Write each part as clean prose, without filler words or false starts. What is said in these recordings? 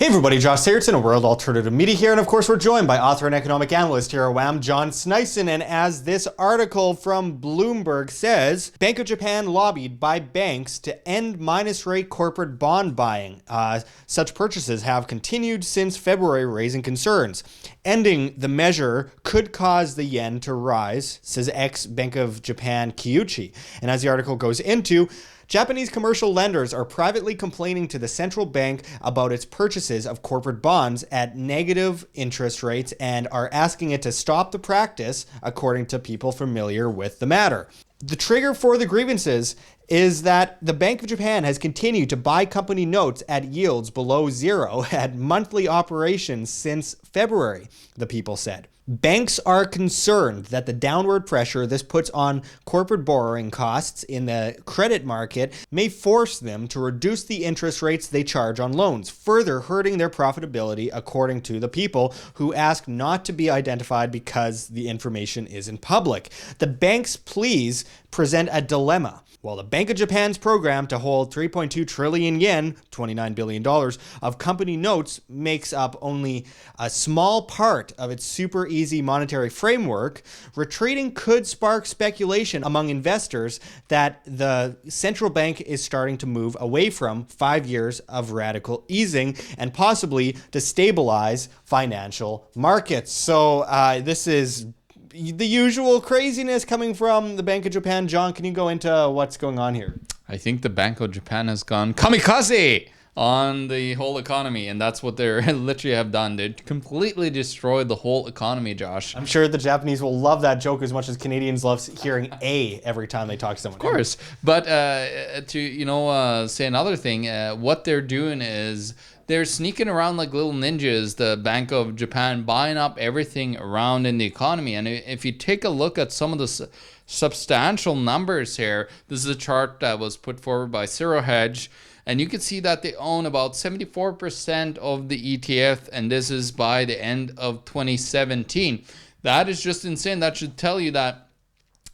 Hey everybody, Josh Sigurdson, a World Alternative Media here, and of course we're joined by author and economic analyst here at WAM, John Sneisen, and as this article from Bloomberg says, Bank of Japan lobbied by banks to end minus rate corporate bond buying. Such purchases have continued since February, raising concerns. Ending the measure could cause the yen to rise, says ex-Bank of Japan Kiyuchi. And as the article goes into, Japanese commercial lenders are privately complaining to the central bank about its purchases of corporate bonds at negative interest rates and are asking it to stop the practice, according to people familiar with the matter. The trigger for the grievances is that the Bank of Japan has continued to buy company notes at yields below zero at monthly operations since February, the people said. Banks are concerned that the downward pressure this puts on corporate borrowing costs in the credit market may force them to reduce the interest rates they charge on loans, further hurting their profitability, according to the people who ask not to be identified because the information isn't public. The bank's pleas present a dilemma. While the Bank of Japan's program to hold 3.2 trillion yen, $29 billion, of company notes makes up only a small part of its super easy monetary framework, retreating could spark speculation among investors that the central bank is starting to move away from 5 years of radical easing and possibly destabilize financial markets. So this is the usual craziness coming from the Bank of Japan. John, can you go into what's going on here? I think the Bank of Japan has gone kamikaze on the whole economy, and that's what they literally have done. They completely destroyed the whole economy, Josh. I'm sure the Japanese will love that joke as much as Canadians love hearing "a" every time they talk to someone. Of course, but to say another thing, what they're doing is they're sneaking around like little ninjas, the Bank of Japan, buying up everything around in the economy. And if you take a look at some of the substantial numbers here, this is a chart that was put forward by Zero Hedge, and you can see that they own about 74% of the ETF, and this is by the end of 2017. That is just insane. That should tell you that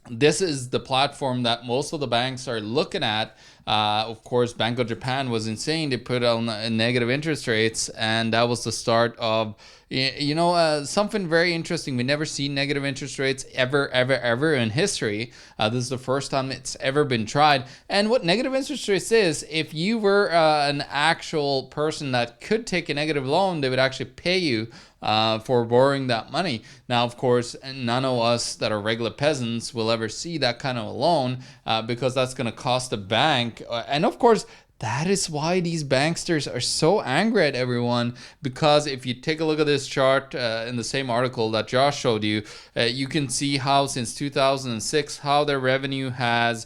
this is the platform that most of the banks are looking at. Of course, Bank of Japan was insane. They put on negative interest rates, and that was the start of, something very interesting. We never seen negative interest rates ever in history. This is the first time it's ever been tried. And what negative interest rates is, if you were an actual person that could take a negative loan, they would actually pay you for borrowing that money. Now, of course, none of us that are regular peasants will ever see that kind of a loan because that's going to cost the bank. And of course, that is why these banksters are so angry at everyone, because if you take a look at this chart in the same article that Josh showed you, you can see how since 2006, how their revenue has,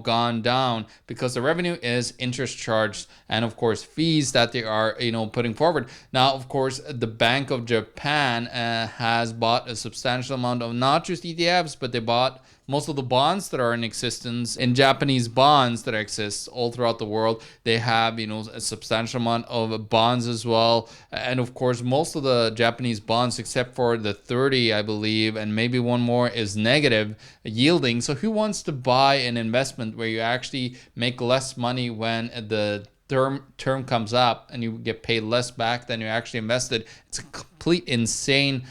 gone down, because the revenue is interest charged and of course fees that they are, putting forward. Now, of course, the Bank of Japan has bought a substantial amount of not just ETFs, but they bought most of the bonds that are in existence, in Japanese bonds that exist all throughout the world. They have, a substantial amount of bonds as well. And of course, most of the Japanese bonds, except for the 30, I believe, and maybe one more, is negative yielding. So who wants to buy an investment where you actually make less money when the term comes up and you get paid less back than you actually invested? It's a complete insane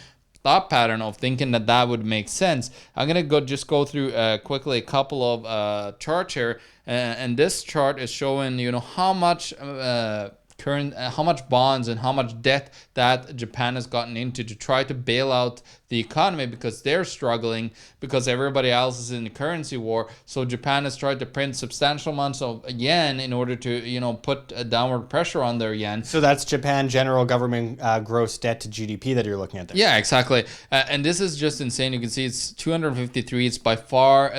thought pattern of thinking that would make sense. I'm gonna go through quickly a couple of charts here, and this chart is showing how much how much bonds and how much debt that Japan has gotten into to try to bail out the economy, because they're struggling because everybody else is in the currency war. So Japan has tried to print substantial amounts of yen in order to put a downward pressure on their yen. So that's Japan general government gross debt to GDP that you're looking at there. Yeah, exactly. And this is just insane. You can see it's 253. It's by far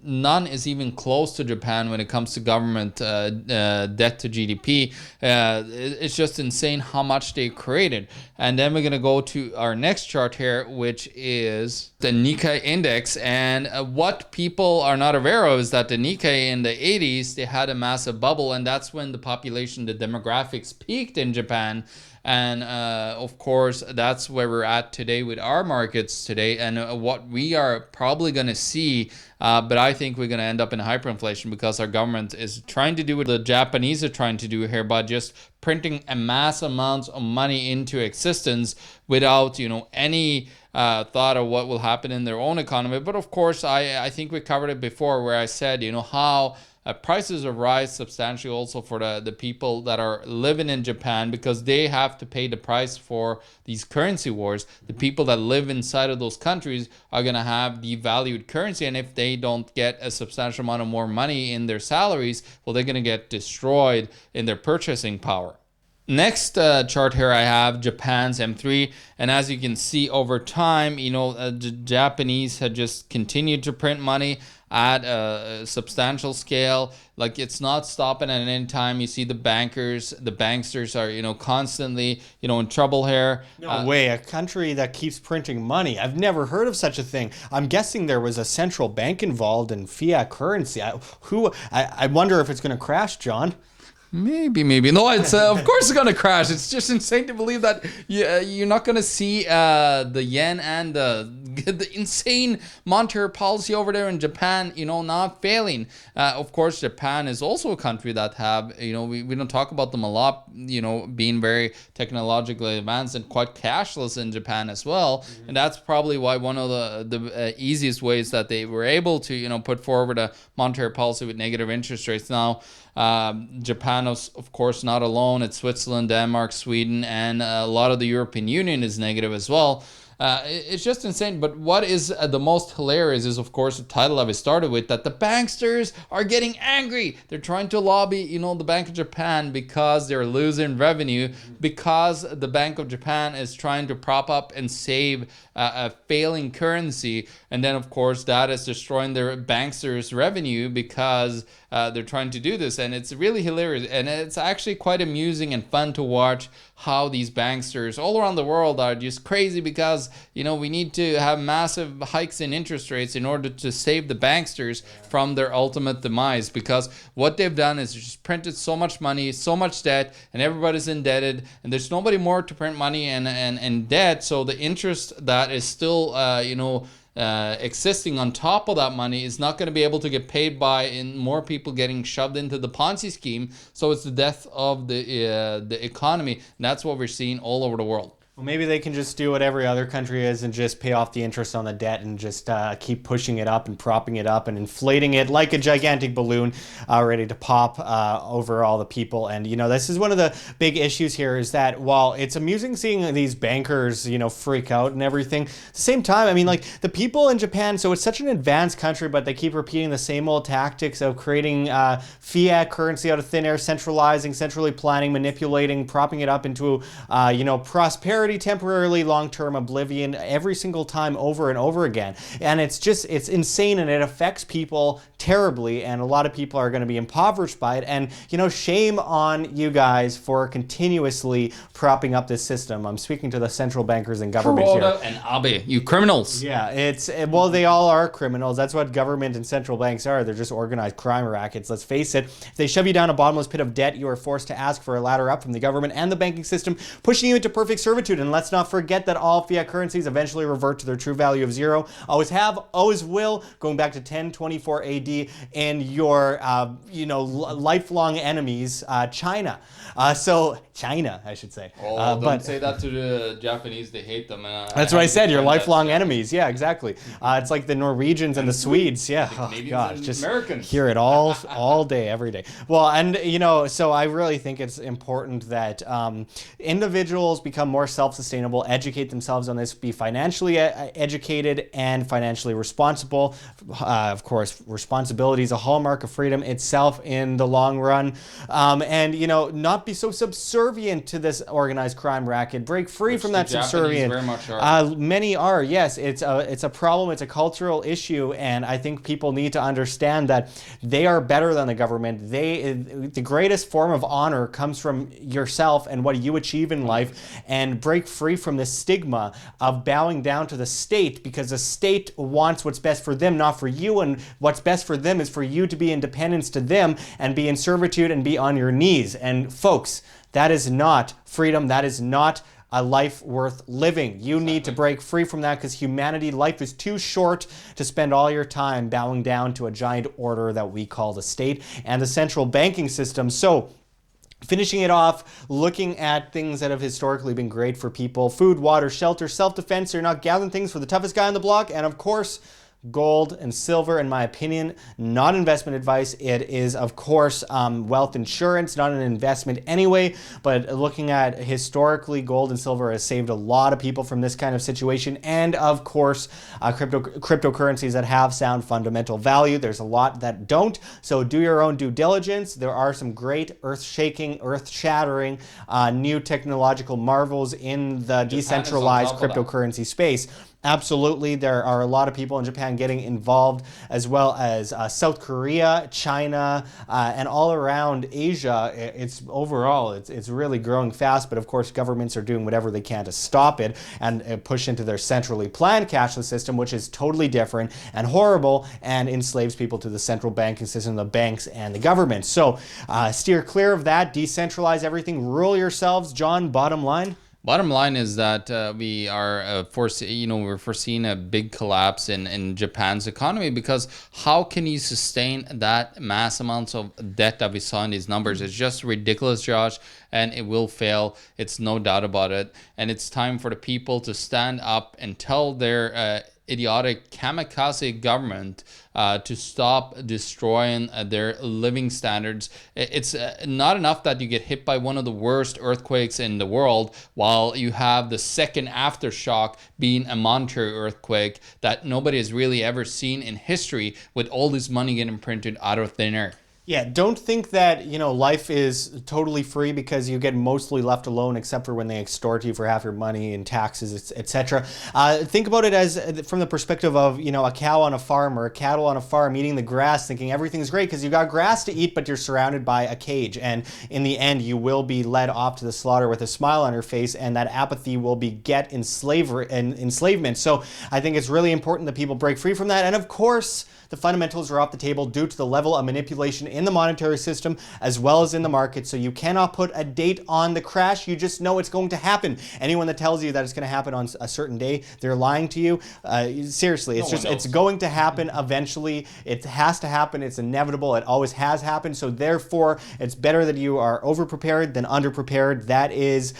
none is even close to Japan when it comes to government debt to GDP. It's just insane how much they created. And then we're going to go to our next chart here, which is the Nikkei index. And what people are not aware of is that the Nikkei in the 80s, they had a massive bubble, and that's when the population, the demographics peaked in Japan. And of course, that's where we're at today with our markets today, and what we are probably going to see. But I think we're going to end up in hyperinflation because our government is trying to do what the Japanese are trying to do here by just printing a mass amounts of money into existence without, any thought of what will happen in their own economy. But of course, I think we covered it before where I said, how prices have rise substantially also for the people that are living in Japan because they have to pay the price for these currency wars. The people that live inside of those countries are going to have devalued currency, and if they don't get a substantial amount of more money in their salaries, well, they're going to get destroyed in their purchasing power. Next chart here I have Japan's M3, and as you can see over time, the Japanese had just continued to print money at a substantial scale. Like, it's not stopping at any time. You see the banksters are, constantly, in trouble here. No way, a country that keeps printing money. I've never heard of such a thing. I'm guessing there was a central bank involved in fiat currency. I wonder if it's going to crash, John. Maybe. No, it's of course it's going to crash. It's just insane to believe that you're not going to see the yen and the insane monetary policy over there in Japan, not failing. Of course, Japan is also a country that have, we don't talk about them a lot, being very technologically advanced and quite cashless in Japan as well. Mm-hmm. And that's probably why one of the easiest ways that they were able to, put forward a monetary policy with negative interest rates. Now, Japan is, of course, not alone. It's Switzerland, Denmark, Sweden, and a lot of the European Union is negative as well. It's just insane. But what is the most hilarious is, of course, the title that we started with, that the banksters are getting angry. They're trying to lobby, the Bank of Japan because they're losing revenue, because the Bank of Japan is trying to prop up and save a failing currency. And then, of course, that is destroying their banksters' revenue because they're trying to do this. And it's really hilarious. And it's actually quite amusing and fun to watch how these banksters all around the world are just crazy because, we need to have massive hikes in interest rates in order to save the banksters from their ultimate demise. Because what they've done is just printed so much money, so much debt, and everybody's indebted, and there's nobody more to print money and debt. So the interest that is still, existing on top of that money is not going to be able to get paid by in more people getting shoved into the Ponzi scheme. So it's the death of the economy. And that's what we're seeing all over the world. Well, maybe they can just do what every other country is and just pay off the interest on the debt and just keep pushing it up and propping it up and inflating it like a gigantic balloon ready to pop over all the people. And, this is one of the big issues here is that while it's amusing seeing these bankers, freak out and everything, at the same time, the people in Japan, so it's such an advanced country, but they keep repeating the same old tactics of creating fiat currency out of thin air, centrally planning, manipulating, propping it up into, prosperity, temporarily, long-term oblivion every single time over and over again. And it's insane, and it affects people terribly, and a lot of people are going to be impoverished by it. And, shame on you guys for continuously propping up this system. I'm speaking to the central bankers and government here. And Abe, you criminals. Yeah, they all are criminals. That's what government and central banks are. They're just organized crime rackets. Let's face it. If they shove you down a bottomless pit of debt, you are forced to ask for a ladder up from the government and the banking system, pushing you into perfect servitude. And let's not forget that all fiat currencies eventually revert to their true value of zero. Always have, always will, going back to 1024 AD, and your, lifelong enemies, China. China, I should say. Don't say that to the Japanese. They hate them. That's what I said. Your lifelong enemies. Yeah, exactly. It's like the Norwegians and the Swedes. Yeah. Oh, gosh, just Americans. Hear it all day, every day. Well, and so I really think it's important that individuals become more self-sustainable, educate themselves on this, be financially educated and financially responsible. Of course, responsibility is a hallmark of freedom itself in the long run. And not be so subservient to this organized crime racket. Break free from that subservience. Very much are. Many are. Yes, it's a problem. It's a cultural issue, and I think people need to understand that they are better than the government. The greatest form of honor comes from yourself and what you achieve in life, and break free from the stigma of bowing down to the state, because the state wants what's best for them, not for you, and what's best for them is for you to be independent to them and be in servitude and be on your knees. And folks, that is not freedom. That is not a life worth living. You need to break free from that, because humanity, life is too short to spend all your time bowing down to a giant order that we call the state and the central banking system. So finishing it off, looking at things that have historically been great for people: food, water, shelter, self-defense. You're not gathering things for the toughest guy on the block. And of course, gold and silver, in my opinion, not investment advice. It is, of course, wealth insurance, not an investment anyway. But looking at historically, gold and silver has saved a lot of people from this kind of situation. And of course, cryptocurrencies that have sound fundamental value. There's a lot that don't. So do your own due diligence. There are some great earth-shaking, earth-shattering new technological marvels in the decentralized cryptocurrency space. Absolutely, there are a lot of people in Japan getting involved, as well as South Korea, China, and all around Asia. It's really growing fast, but of course governments are doing whatever they can to stop it and push into their centrally planned cashless system, which is totally different and horrible and enslaves people to the central banking system, the banks, and the government. So steer clear of that, decentralize everything, rule yourselves. John, bottom line? Bottom line is that we are we're foreseeing a big collapse in Japan's economy, because how can you sustain that mass amounts of debt that we saw in these numbers? It's just ridiculous, Josh, and it will fail. It's no doubt about it. And it's time for the people to stand up and tell their idiotic kamikaze government to stop destroying their living standards. It's not enough that you get hit by one of the worst earthquakes in the world, while you have the second aftershock being a monetary earthquake that nobody has really ever seen in history, with all this money getting printed out of thin air. Yeah, don't think that, life is totally free because you get mostly left alone, except for when they extort you for half your money and taxes, etc. Think about it as from the perspective of, a cow on a farm or a cattle on a farm eating the grass, thinking everything's great because you got grass to eat, but you're surrounded by a cage. And in the end, you will be led off to the slaughter with a smile on your face, and that apathy will beget enslavement. So I think it's really important that people break free from that. And of course, the fundamentals are off the table due to the level of manipulation in the monetary system as well as in the market. So you cannot put a date on the crash. You just know it's going to happen. Anyone that tells you that it's going to happen on a certain day, they're lying to you. Seriously, it's going to happen eventually. It has to happen. It's inevitable. It always has happened. So therefore, it's better that you are overprepared than underprepared. That is,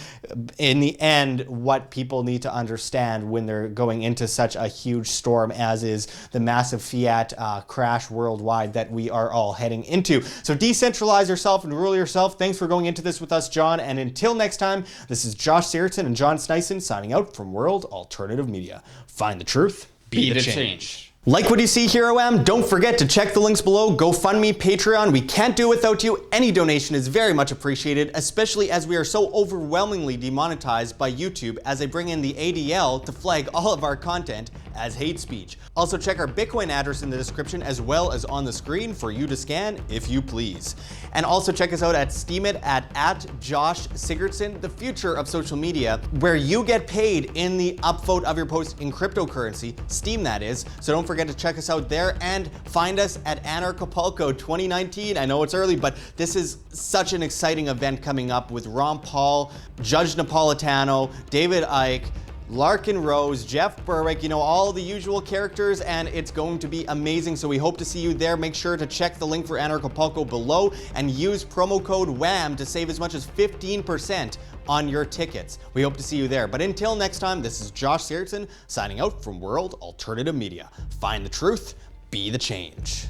in the end, what people need to understand when they're going into such a huge storm as is the massive fiat crash worldwide that we are all heading into. So decentralize yourself and rule yourself. Thanks for going into this with us, John. And until next time, this is Josh Sigurdson and John Sneisen signing out from World Alternative Media. Find the truth, be the change. Like what you see here, OM? Don't forget to check the links below. GoFundMe, Patreon. We can't do it without you. Any donation is very much appreciated, especially as we are so overwhelmingly demonetized by YouTube as they bring in the ADL to flag all of our content as hate speech. Also check our Bitcoin address in the description as well as on the screen for you to scan if you please. And also check us out at Steemit at Josh Sigurdson, the future of social media, where you get paid in the upvote of your post in cryptocurrency, Steem that is. So don't forget to check us out there and find us at Anarchapulco 2019. I know it's early, but this is such an exciting event coming up with Ron Paul, Judge Napolitano, David Icke, Larkin Rose, Jeff Berwick, all the usual characters, and it's going to be amazing. So we hope to see you there. Make sure to check the link for Anarchapulco below and use promo code WHAM to save as much as 15% on your tickets. We hope to see you there. But until next time, this is Josh Sigurdson signing out from World Alternative Media. Find the truth, be the change.